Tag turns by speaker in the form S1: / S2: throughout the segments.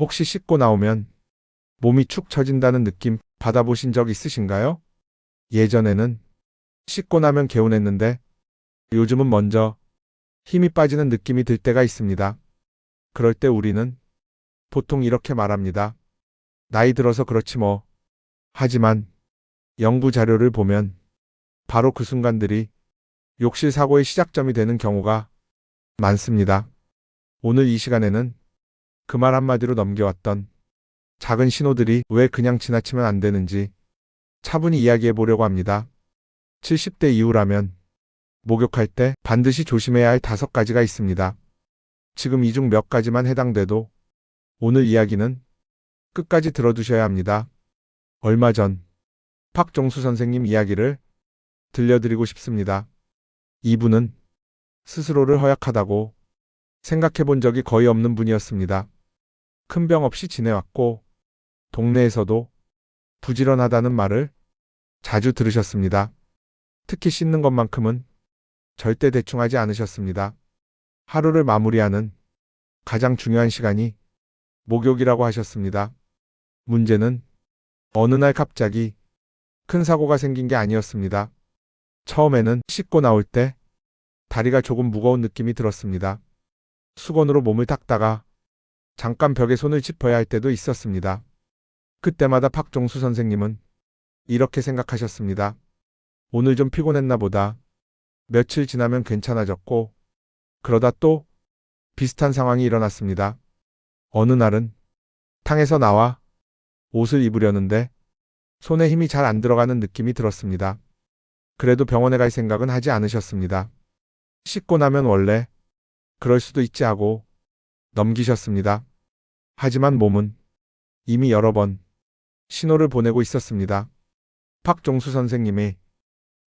S1: 혹시 씻고 나오면 몸이 축 처진다는 느낌 받아보신 적 있으신가요? 예전에는 씻고 나면 개운했는데 요즘은 먼저 힘이 빠지는 느낌이 들 때가 있습니다. 그럴 때 우리는 보통 이렇게 말합니다. 나이 들어서 그렇지 뭐. 하지만 연구 자료를 보면 바로 그 순간들이 욕실 사고의 시작점이 되는 경우가 많습니다. 오늘 이 시간에는 그 말 한마디로 넘겨왔던 작은 신호들이 왜 그냥 지나치면 안 되는지 차분히 이야기해 보려고 합니다. 70대 이후라면 목욕할 때 반드시 조심해야 할 5가지가 있습니다. 지금 이 중 몇 가지만 해당돼도 오늘 이야기는 끝까지 들어두셔야 합니다. 얼마 전 박종수 선생님 이야기를 들려드리고 싶습니다. 이분은 스스로를 허약하다고 생각해 본 적이 거의 없는 분이었습니다. 큰 병 없이 지내왔고 동네에서도 부지런하다는 말을 자주 들으셨습니다. 특히 씻는 것만큼은 절대 대충 하지 않으셨습니다. 하루를 마무리하는 가장 중요한 시간이 목욕이라고 하셨습니다. 문제는 어느 날 갑자기 큰 사고가 생긴 게 아니었습니다. 처음에는 씻고 나올 때 다리가 조금 무거운 느낌이 들었습니다. 수건으로 몸을 닦다가 잠깐 벽에 손을 짚어야 할 때도 있었습니다. 그때마다 박종수 선생님은 이렇게 생각하셨습니다. 오늘 좀 피곤했나 보다. 며칠 지나면 괜찮아졌고, 그러다 또 비슷한 상황이 일어났습니다. 어느 날은 탕에서 나와 옷을 입으려는데 손에 힘이 잘 안 들어가는 느낌이 들었습니다. 그래도 병원에 갈 생각은 하지 않으셨습니다. 씻고 나면 원래 그럴 수도 있지 하고 넘기셨습니다. 하지만 몸은 이미 여러 번 신호를 보내고 있었습니다. 박종수 선생님이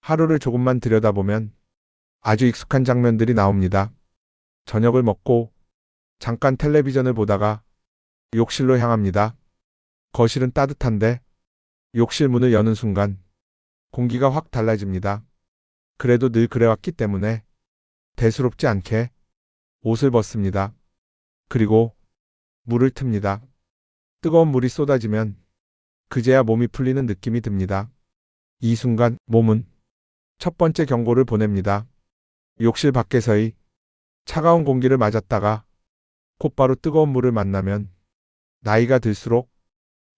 S1: 하루를 조금만 들여다보면 아주 익숙한 장면들이 나옵니다. 저녁을 먹고 잠깐 텔레비전을 보다가 욕실로 향합니다. 거실은 따뜻한데 욕실 문을 여는 순간 공기가 확 달라집니다. 그래도 늘 그래왔기 때문에 대수롭지 않게 옷을 벗습니다. 그리고 물을 틉니다. 뜨거운 물이 쏟아지면 그제야 몸이 풀리는 느낌이 듭니다. 이 순간 몸은 첫 번째 경고를 보냅니다. 욕실 밖에서의 차가운 공기를 맞았다가 곧바로 뜨거운 물을 만나면 나이가 들수록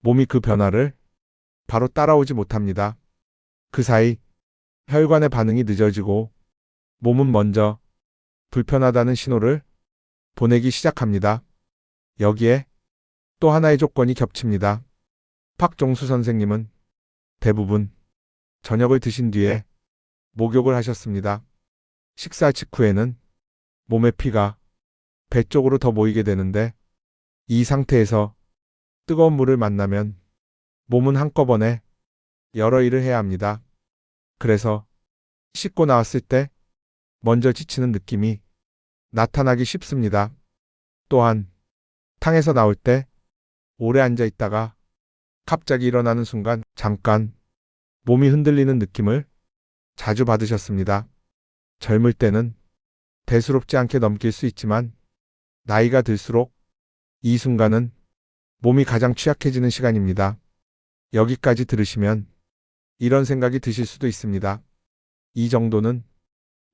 S1: 몸이 그 변화를 바로 따라오지 못합니다. 그 사이 혈관의 반응이 늦어지고 몸은 먼저 불편하다는 신호를 보내기 시작합니다. 여기에 또 하나의 조건이 겹칩니다. 박종수 선생님은 대부분 저녁을 드신 뒤에 목욕을 하셨습니다. 식사 직후에는 몸의 피가 배 쪽으로 더 모이게 되는데 이 상태에서 뜨거운 물을 만나면 몸은 한꺼번에 여러 일을 해야 합니다. 그래서 씻고 나왔을 때 먼저 지치는 느낌이 나타나기 쉽습니다. 또한 탕에서 나올 때 오래 앉아 있다가 갑자기 일어나는 순간 잠깐 몸이 흔들리는 느낌을 자주 받으셨습니다. 젊을 때는 대수롭지 않게 넘길 수 있지만 나이가 들수록 이 순간은 몸이 가장 취약해지는 시간입니다. 여기까지 들으시면 이런 생각이 드실 수도 있습니다. 이 정도는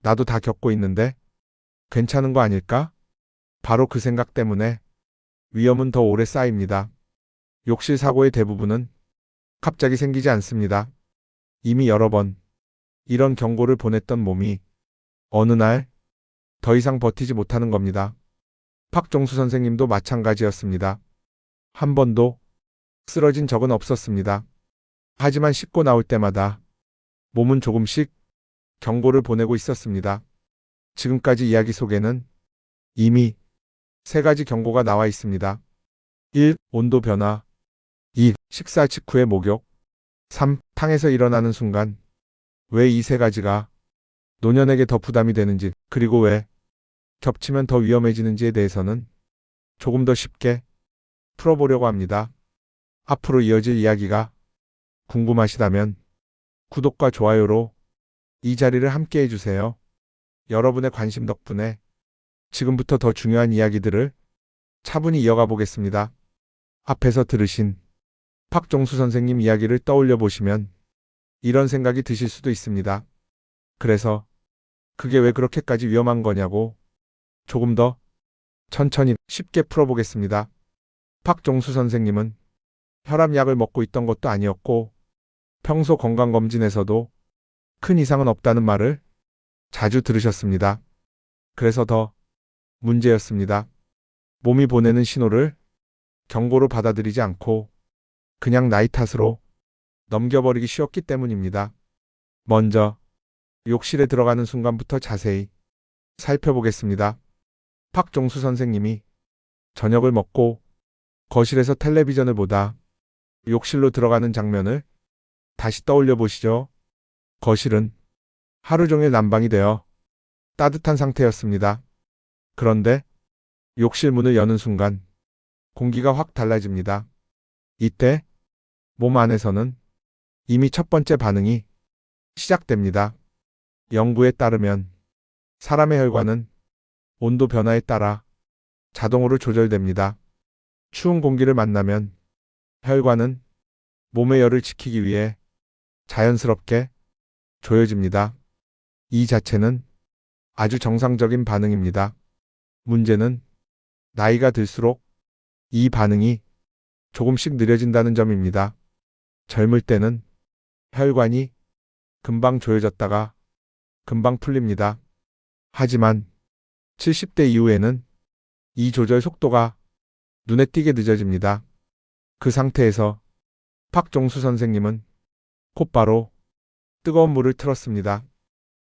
S1: 나도 다 겪고 있는데 괜찮은 거 아닐까? 바로 그 생각 때문에 위험은 더 오래 쌓입니다. 욕실 사고의 대부분은 갑자기 생기지 않습니다. 이미 여러 번 이런 경고를 보냈던 몸이 어느 날 더 이상 버티지 못하는 겁니다. 박종수 선생님도 마찬가지였습니다. 한 번도 쓰러진 적은 없었습니다. 하지만 씻고 나올 때마다 몸은 조금씩 경고를 보내고 있었습니다. 지금까지 이야기 속에는 이미 3가지 경고가 나와 있습니다. 1. 온도 변화. 2. 식사 직후의 목욕. 3. 탕에서 일어나는 순간. 왜 이 3가지가 노년에게 더 부담이 되는지, 그리고 왜 겹치면 더 위험해지는지에 대해서는 조금 더 쉽게 풀어보려고 합니다. 앞으로 이어질 이야기가 궁금하시다면 구독과 좋아요로 이 자리를 함께 해주세요. 여러분의 관심 덕분에 지금부터 더 중요한 이야기들을 차분히 이어가 보겠습니다. 앞에서 들으신 박종수 선생님 이야기를 떠올려 보시면 이런 생각이 드실 수도 있습니다. 그래서 그게 왜 그렇게까지 위험한 거냐고 조금 더 천천히 쉽게 풀어보겠습니다. 박종수 선생님은 혈압약을 먹고 있던 것도 아니었고 평소 건강검진에서도 큰 이상은 없다는 말을 자주 들으셨습니다. 그래서 더 문제였습니다. 몸이 보내는 신호를 경고로 받아들이지 않고 그냥 나이 탓으로 넘겨버리기 쉬웠기 때문입니다. 먼저 욕실에 들어가는 순간부터 자세히 살펴보겠습니다. 박종수 선생님이 저녁을 먹고 거실에서 텔레비전을 보다 욕실로 들어가는 장면을 다시 떠올려 보시죠. 거실은 하루 종일 난방이 되어 따뜻한 상태였습니다. 그런데 욕실 문을 여는 순간 공기가 확 달라집니다. 이때 몸 안에서는 이미 첫 번째 반응이 시작됩니다. 연구에 따르면 사람의 혈관은 온도 변화에 따라 자동으로 조절됩니다. 추운 공기를 만나면 혈관은 몸의 열을 지키기 위해 자연스럽게 조여집니다. 이 자체는 아주 정상적인 반응입니다. 문제는 나이가 들수록 이 반응이 조금씩 느려진다는 점입니다. 젊을 때는 혈관이 금방 조여졌다가 금방 풀립니다. 하지만 70대 이후에는 이 조절 속도가 눈에 띄게 늦어집니다. 그 상태에서 박종수 선생님은 곧바로 뜨거운 물을 틀었습니다.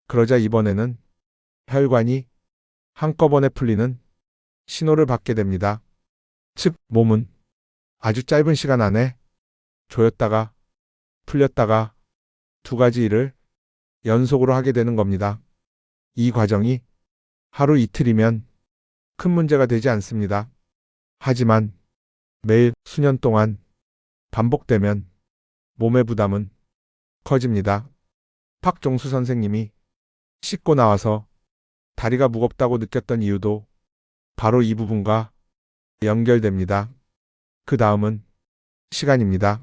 S1: 그러자 이번에는 혈관이 한꺼번에 풀리는 신호를 받게 됩니다. 즉, 몸은 아주 짧은 시간 안에 조였다가 풀렸다가 두 가지 일을 연속으로 하게 되는 겁니다. 이 과정이 하루 이틀이면 큰 문제가 되지 않습니다. 하지만 매일 수년 동안 반복되면 몸의 부담은 커집니다. 박종수 선생님이 씻고 나와서 다리가 무겁다고 느꼈던 이유도 바로 이 부분과 연결됩니다. 그 다음은 시간입니다.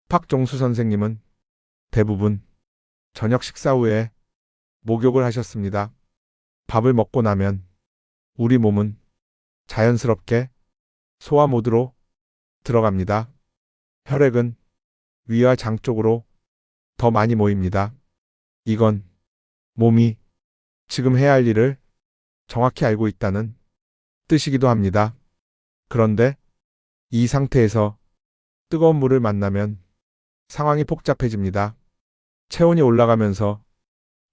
S1: 박종수 선생님은 대부분 저녁 식사 후에 목욕을 하셨습니다. 밥을 먹고 나면 우리 몸은 자연스럽게 소화 모드로 들어갑니다. 혈액은 위와 장 쪽으로 더 많이 모입니다. 이건 몸이 지금 해야 할 일을 정확히 알고 있다는 뜻이기도 합니다. 그런데 이 상태에서 뜨거운 물을 만나면 상황이 복잡해집니다. 체온이 올라가면서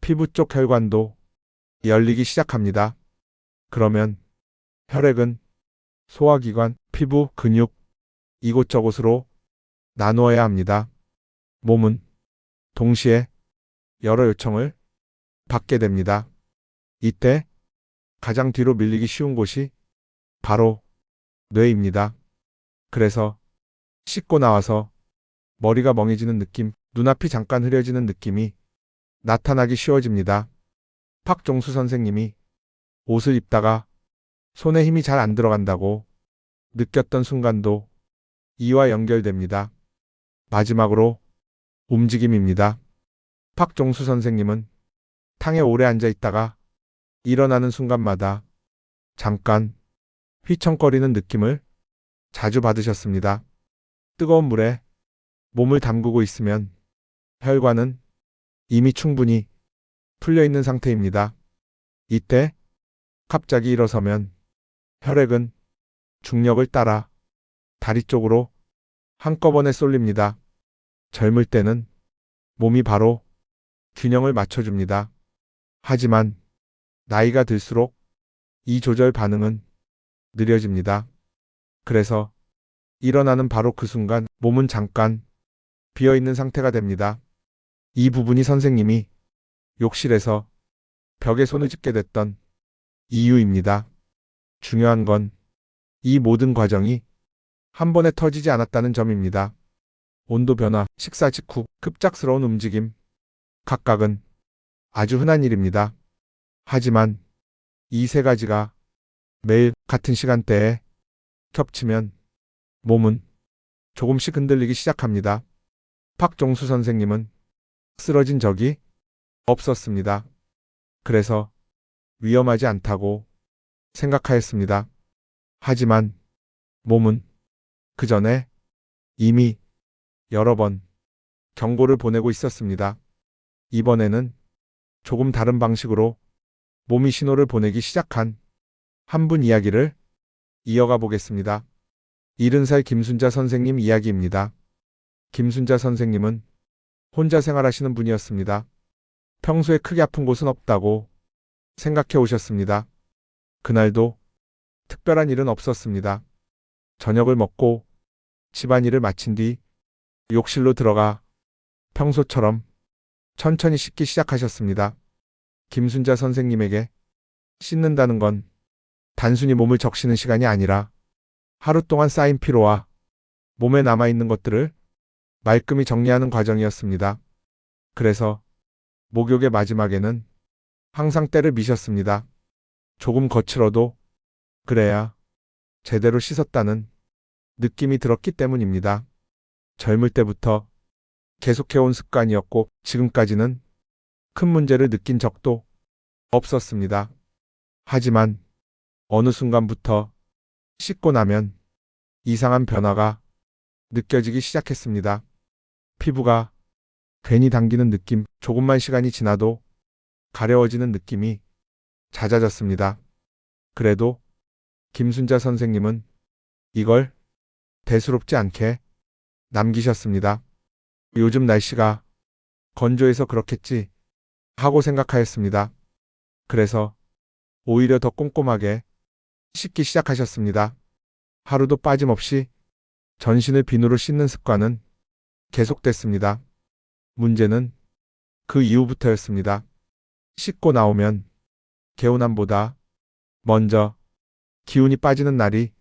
S1: 피부 쪽 혈관도 열리기 시작합니다. 그러면 혈액은 소화기관, 피부, 근육 이곳저곳으로 나누어야 합니다. 몸은 동시에 여러 요청을 받게 됩니다. 이때 가장 뒤로 밀리기 쉬운 곳이 바로 뇌입니다. 그래서 씻고 나와서 머리가 멍해지는 느낌, 눈앞이 잠깐 흐려지는 느낌이 나타나기 쉬워집니다. 박종수 선생님이 옷을 입다가 손에 힘이 잘 안 들어간다고 느꼈던 순간도 이와 연결됩니다. 마지막으로 움직임입니다. 박종수 선생님은 탕에 오래 앉아 있다가 일어나는 순간마다 잠깐 휘청거리는 느낌을 자주 받으셨습니다. 뜨거운 물에 몸을 담그고 있으면 혈관은 이미 충분히 풀려 있는 상태입니다. 이때 갑자기 일어서면 혈액은 중력을 따라 다리 쪽으로 한꺼번에 쏠립니다. 젊을 때는 몸이 바로 균형을 맞춰줍니다. 하지만 나이가 들수록 이 조절 반응은 느려집니다. 그래서 일어나는 바로 그 순간 몸은 잠깐 비어있는 상태가 됩니다. 이 부분이 선생님이 욕실에서 벽에 손을 짚게 됐던 이유입니다. 중요한 건 이 모든 과정이 한 번에 터지지 않았다는 점입니다. 온도 변화, 식사 직후 급작스러운 움직임, 각각은 아주 흔한 일입니다. 하지만 이 세 가지가 매일 같은 시간대에 겹치면 몸은 조금씩 흔들리기 시작합니다. 박종수 선생님은 쓰러진 적이 없었습니다. 그래서 위험하지 않다고 생각하였습니다. 하지만 몸은 그 전에 이미 여러 번 경고를 보내고 있었습니다. 이번에는 조금 다른 방식으로 몸이 신호를 보내기 시작한 한 분 이야기를 이어가 보겠습니다. 70살 김순자 선생님 이야기입니다. 김순자 선생님은 혼자 생활하시는 분이었습니다. 평소에 크게 아픈 곳은 없다고 생각해 오셨습니다. 그날도 특별한 일은 없었습니다. 저녁을 먹고 집안일을 마친 뒤 욕실로 들어가 평소처럼 천천히 씻기 시작하셨습니다. 김순자 선생님에게 씻는다는 건 단순히 몸을 적시는 시간이 아니라 하루 동안 쌓인 피로와 몸에 남아있는 것들을 말끔히 정리하는 과정이었습니다. 그래서 목욕의 마지막에는 항상 때를 미셨습니다. 조금 거칠어도 그래야 제대로 씻었다는 느낌이 들었기 때문입니다. 젊을 때부터 계속해온 습관이었고 지금까지는 큰 문제를 느낀 적도 없었습니다. 하지만 어느 순간부터 씻고 나면 이상한 변화가 느껴지기 시작했습니다. 피부가 괜히 당기는 느낌, 조금만 시간이 지나도 가려워지는 느낌이 잦아졌습니다. 그래도 김순자 선생님은 이걸 대수롭지 않게 남기셨습니다. 요즘 날씨가 건조해서 그렇겠지 하고 생각하였습니다. 그래서 오히려 더 꼼꼼하게 씻기 시작하셨습니다. 하루도 빠짐없이 전신을 비누로 씻는 습관은 계속됐습니다. 문제는 그 이후부터였습니다. 씻고 나오면 개운함보다 먼저 기운이 빠지는 날이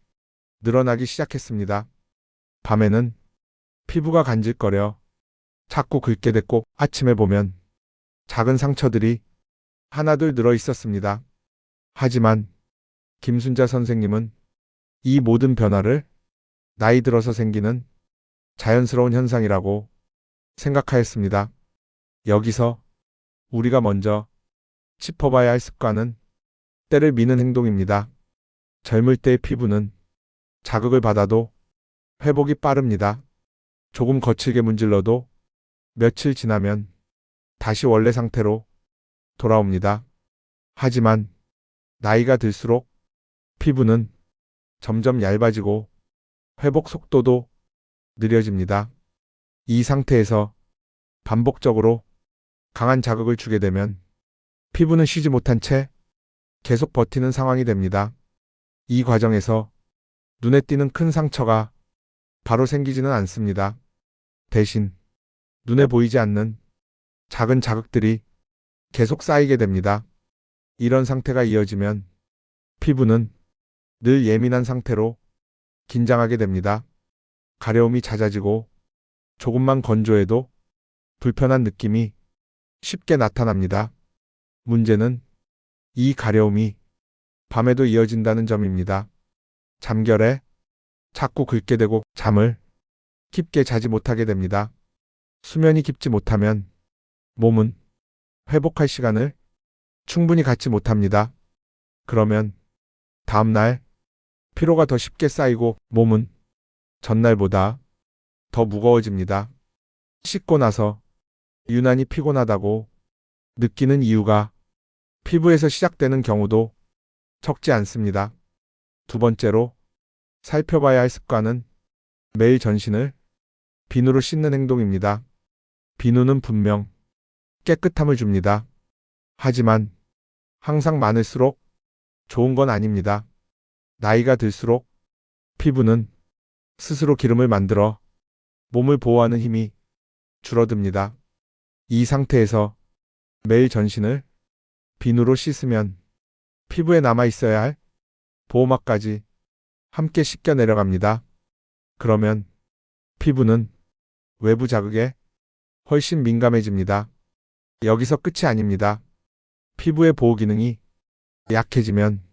S1: 늘어나기 시작했습니다. 밤에는 피부가 간질거려 자꾸 긁게 됐고 아침에 보면 작은 상처들이 하나둘 늘어 있었습니다. 하지만 김순자 선생님은 이 모든 변화를 나이 들어서 생기는 자연스러운 현상이라고 생각하였습니다. 여기서 우리가 먼저 짚어봐야 할 습관은 때를 미는 행동입니다. 젊을 때의 피부는 자극을 받아도 회복이 빠릅니다. 조금 거칠게 문질러도 며칠 지나면 다시 원래 상태로 돌아옵니다. 하지만 나이가 들수록 피부는 점점 얇아지고 회복 속도도 느려집니다. 이 상태에서 반복적으로 강한 자극을 주게 되면 피부는 쉬지 못한 채 계속 버티는 상황이 됩니다. 이 과정에서 눈에 띄는 큰 상처가 바로 생기지는 않습니다. 대신 눈에 보이지 않는 작은 자극들이 계속 쌓이게 됩니다. 이런 상태가 이어지면 피부는 늘 예민한 상태로 긴장하게 됩니다. 가려움이 잦아지고 조금만 건조해도 불편한 느낌이 쉽게 나타납니다. 문제는 이 가려움이 밤에도 이어진다는 점입니다. 잠결에 자꾸 긁게 되고 잠을 깊게 자지 못하게 됩니다. 수면이 깊지 못하면 몸은 회복할 시간을 충분히 갖지 못합니다. 그러면 다음날 피로가 더 쉽게 쌓이고 몸은 전날보다 더 무거워집니다. 씻고 나서 유난히 피곤하다고 느끼는 이유가 피부에서 시작되는 경우도 적지 않습니다. 두 번째로 살펴봐야 할 습관은 매일 전신을 비누로 씻는 행동입니다. 비누는 분명 깨끗함을 줍니다. 하지만 항상 많을수록 좋은 건 아닙니다. 나이가 들수록 피부는 스스로 기름을 만들어 몸을 보호하는 힘이 줄어듭니다. 이 상태에서 매일 전신을 비누로 씻으면 피부에 남아 있어야 할 보호막까지 함께 씻겨 내려갑니다. 그러면 피부는 외부 자극에 훨씬 민감해집니다. 여기서 끝이 아닙니다. 피부의 보호 기능이 약해지면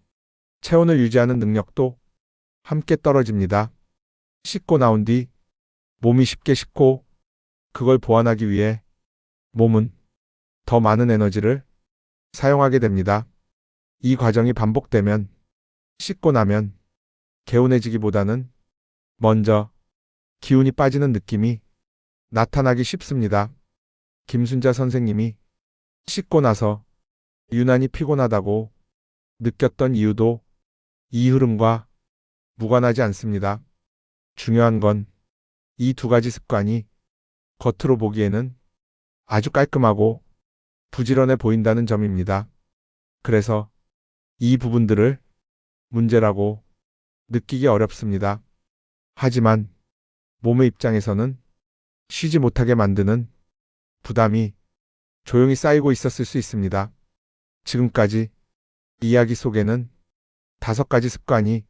S1: 체온을 유지하는 능력도 함께 떨어집니다. 씻고 나온 뒤 몸이 쉽게 식고 그걸 보완하기 위해 몸은 더 많은 에너지를 사용하게 됩니다. 이 과정이 반복되면 씻고 나면 개운해지기보다는 먼저 기운이 빠지는 느낌이 나타나기 쉽습니다. 김순자 선생님이 씻고 나서 유난히 피곤하다고 느꼈던 이유도 이 흐름과 무관하지 않습니다. 중요한 건 이 두 가지 습관이 겉으로 보기에는 아주 깔끔하고 부지런해 보인다는 점입니다. 그래서 이 부분들을 문제라고 느끼기 어렵습니다. 하지만 몸의 입장에서는 쉬지 못하게 만드는 부담이 조용히 쌓이고 있었을 수 있습니다. 지금까지 이야기 속에는 5가지 습관이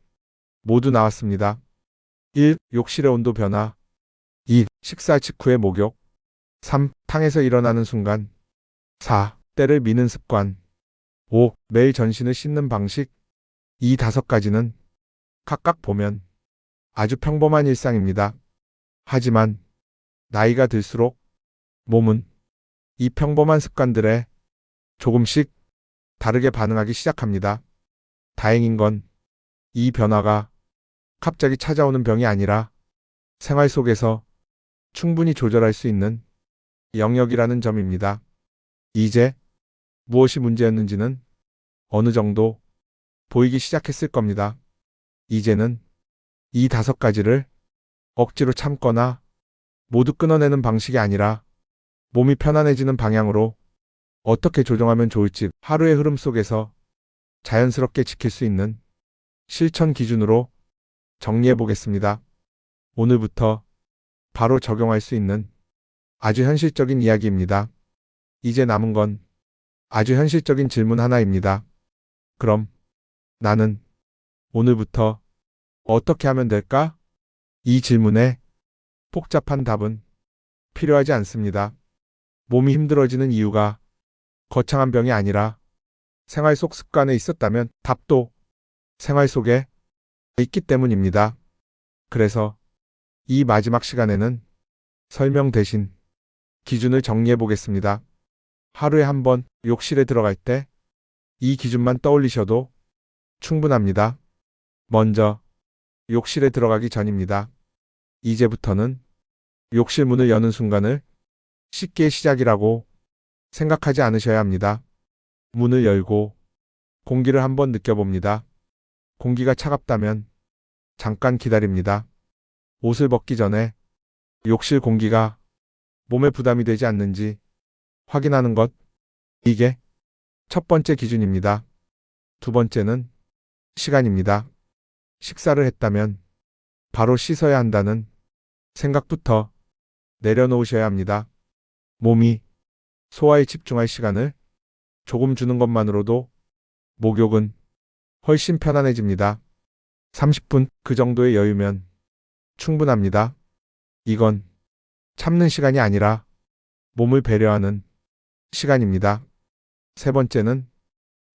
S1: 모두 나왔습니다. 1. 욕실의 온도 변화. 2. 식사 직후의 목욕. 3. 탕에서 일어나는 순간. 4. 때를 미는 습관. 5. 매일 전신을 씻는 방식. 이 5가지는 각각 보면 아주 평범한 일상입니다. 하지만 나이가 들수록 몸은 이 평범한 습관들에 조금씩 다르게 반응하기 시작합니다. 다행인 건 이 변화가 갑자기 찾아오는 병이 아니라 생활 속에서 충분히 조절할 수 있는 영역이라는 점입니다. 이제 무엇이 문제였는지는 어느 정도 보이기 시작했을 겁니다. 이제는 이 5가지를 억지로 참거나 모두 끊어내는 방식이 아니라 몸이 편안해지는 방향으로 어떻게 조정하면 좋을지 하루의 흐름 속에서 자연스럽게 지킬 수 있는 실천 기준으로 정리해 보겠습니다. 오늘부터 바로 적용할 수 있는 아주 현실적인 이야기입니다. 이제 남은 건 아주 현실적인 질문 하나입니다. 그럼 나는 오늘부터 어떻게 하면 될까? 이 질문에 복잡한 답은 필요하지 않습니다. 몸이 힘들어지는 이유가 거창한 병이 아니라 생활 속 습관에 있었다면 답도 생활 속에 있기 때문입니다. 그래서 이 마지막 시간에는 설명 대신 기준을 정리해 보겠습니다. 하루에 한 번 욕실에 들어갈 때 이 기준만 떠올리셔도 충분합니다. 먼저 욕실에 들어가기 전입니다. 이제부터는 욕실 문을 여는 순간을 씻기의 시작이라고 생각하지 않으셔야 합니다. 문을 열고 공기를 한번 느껴봅니다. 공기가 차갑다면 잠깐 기다립니다. 옷을 벗기 전에 욕실 공기가 몸에 부담이 되지 않는지 확인하는 것. 이게 첫 번째 기준입니다. 두 번째는 시간입니다. 식사를 했다면 바로 씻어야 한다는 생각부터 내려놓으셔야 합니다. 몸이 소화에 집중할 시간을 조금 주는 것만으로도 목욕은 훨씬 편안해집니다. 30분 그 정도의 여유면 충분합니다. 이건 참는 시간이 아니라 몸을 배려하는 시간입니다. 세 번째는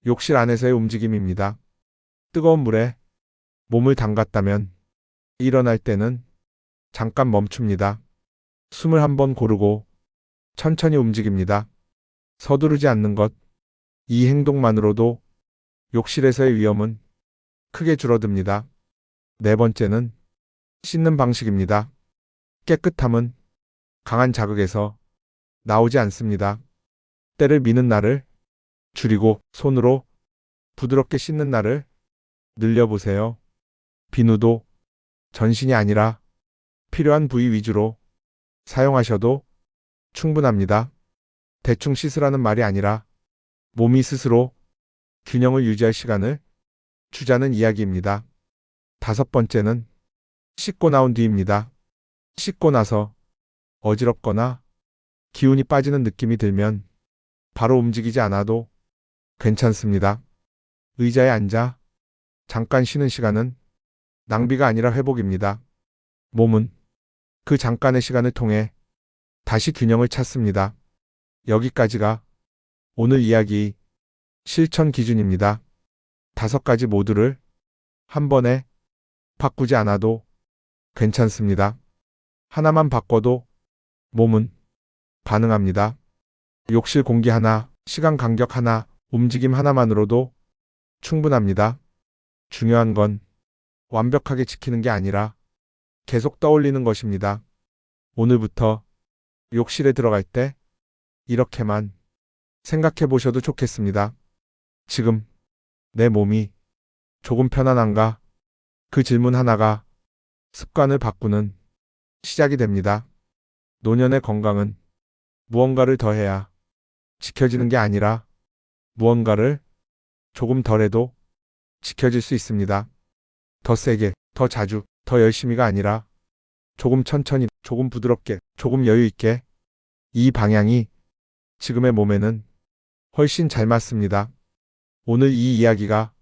S1: 욕실 안에서의 움직임입니다. 뜨거운 물에 몸을 담갔다면 일어날 때는 잠깐 멈춥니다. 숨을 한번 고르고 천천히 움직입니다. 서두르지 않는 것. 이 행동만으로도 욕실에서의 위험은 크게 줄어듭니다. 네 번째는 씻는 방식입니다. 깨끗함은 강한 자극에서 나오지 않습니다. 때를 미는 날을 줄이고 손으로 부드럽게 씻는 날을 늘려보세요. 비누도 전신이 아니라 필요한 부위 위주로 사용하셔도 충분합니다. 대충 씻으라는 말이 아니라 몸이 스스로 균형을 유지할 시간을 주자는 이야기입니다. 5번째는 씻고 나온 뒤입니다. 씻고 나서 어지럽거나 기운이 빠지는 느낌이 들면 바로 움직이지 않아도 괜찮습니다. 의자에 앉아 잠깐 쉬는 시간은 낭비가 아니라 회복입니다. 몸은 그 잠깐의 시간을 통해 다시 균형을 찾습니다. 여기까지가 오늘 이야기 실천 기준입니다. 5가지 모두를 한 번에 바꾸지 않아도 괜찮습니다. 하나만 바꿔도 몸은 반응합니다. 욕실 공기 하나, 시간 간격 하나, 움직임 하나만으로도 충분합니다. 중요한 건 완벽하게 지키는 게 아니라 계속 떠올리는 것입니다. 오늘부터 욕실에 들어갈 때 이렇게만 생각해 보셔도 좋겠습니다. 지금 내 몸이 조금 편안한가? 그 질문 하나가 습관을 바꾸는 시작이 됩니다. 노년의 건강은 무언가를 더해야 지켜지는 게 아니라 무언가를 조금 덜해도 지켜질 수 있습니다. 더 세게, 더 자주, 더 열심히가 아니라 조금 천천히, 조금 부드럽게, 조금 여유 있게. 이 방향이 지금의 몸에는 훨씬 잘 맞습니다. 오늘 이 이야기가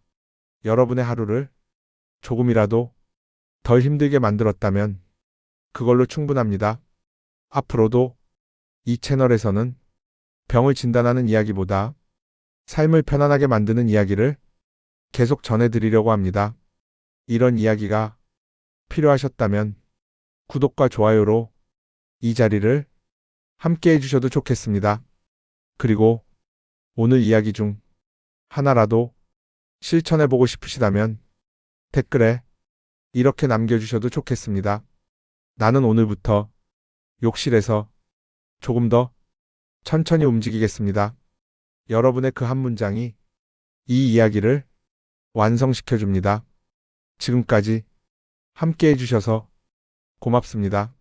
S1: 여러분의 하루를 조금이라도 덜 힘들게 만들었다면 그걸로 충분합니다. 앞으로도 이 채널에서는 병을 진단하는 이야기보다 삶을 편안하게 만드는 이야기를 계속 전해드리려고 합니다. 이런 이야기가 필요하셨다면 구독과 좋아요로 이 자리를 함께 해주셔도 좋겠습니다. 그리고 오늘 이야기 중 하나라도 실천해보고 싶으시다면 댓글에 이렇게 남겨주셔도 좋겠습니다. 나는 오늘부터 욕실에서 조금 더 천천히 움직이겠습니다. 여러분의 그 한 문장이 이 이야기를 완성시켜줍니다. 지금까지 함께 해주셔서 고맙습니다.